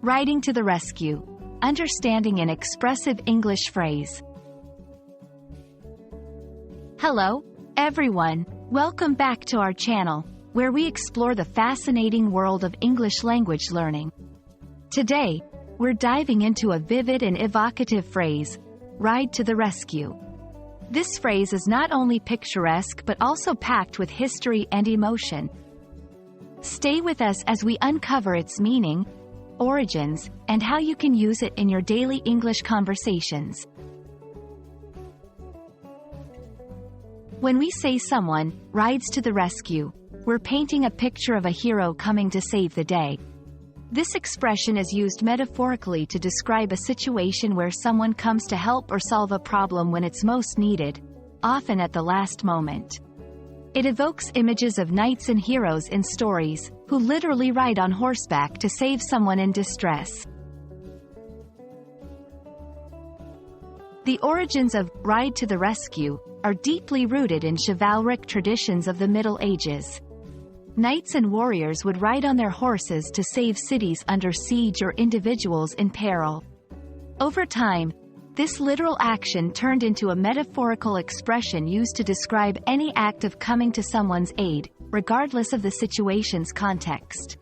Riding to the rescue. Understanding an expressive English phrase. Hello, everyone. Welcome back to our channel, where we explore the fascinating world of English language learning. Today, we're diving into a vivid and evocative phrase, ride to the rescue. This phrase is not only picturesque but also packed with history and emotion. Stay with us as we uncover its meaning, origins, and how you can use it in your daily English conversations. When we say someone rides to the rescue, we're painting a picture of a hero coming to save the day. This expression is used metaphorically to describe a situation where someone comes to help or solve a problem when it's most needed, often at the last moment. It evokes images of knights and heroes in stories, who literally ride on horseback to save someone in distress. The origins of ride to the rescue are deeply rooted in chivalric traditions of the Middle Ages. Knights and warriors would ride on their horses to save cities under siege or individuals in peril. Over time, this literal action turned into a metaphorical expression used to describe any act of coming to someone's aid, regardless of the situation's context.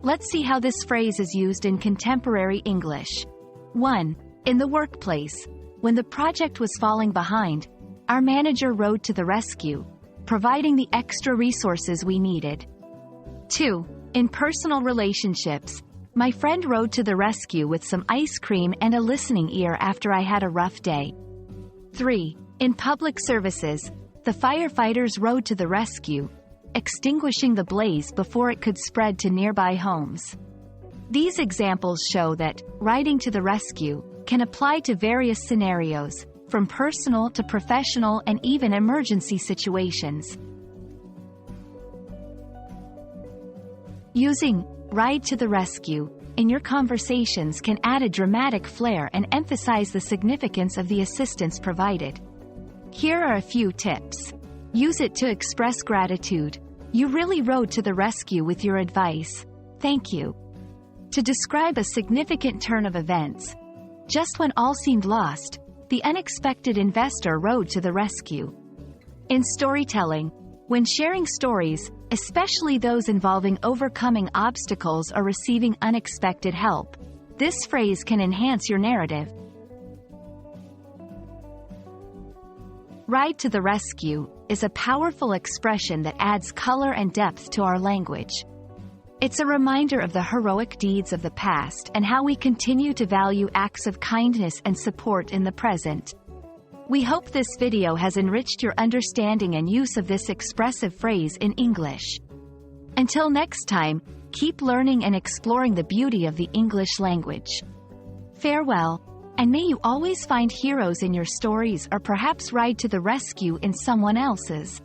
Let's see how this phrase is used in contemporary English. 1. In the workplace. When the project was falling behind, our manager rode to the rescue, providing the extra resources we needed. 2. In personal relationships. My friend rode to the rescue with some ice cream and a listening ear after I had a rough day. 3. In public services. The firefighters rode to the rescue, extinguishing the blaze before it could spread to nearby homes. These examples show that riding to the rescue can apply to various scenarios, from personal to professional and even emergency situations. Using ride to the rescue in your conversations can add a dramatic flair and emphasize the significance of the assistance provided. Here are a few tips. Use it to express gratitude. You really rode to the rescue with your advice. Thank you. To describe a significant turn of events. Just when all seemed lost, the unexpected investor rode to the rescue. In storytelling, when sharing stories, especially those involving overcoming obstacles or receiving unexpected help, this phrase can enhance your narrative. Ride to the rescue is a powerful expression that adds color and depth to our language. It's a reminder of the heroic deeds of the past and how we continue to value acts of kindness and support in the present. We hope this video has enriched your understanding and use of this expressive phrase in English. Until next time, keep learning and exploring the beauty of the English language. Farewell, and may you always find heroes in your stories or perhaps ride to the rescue in someone else's.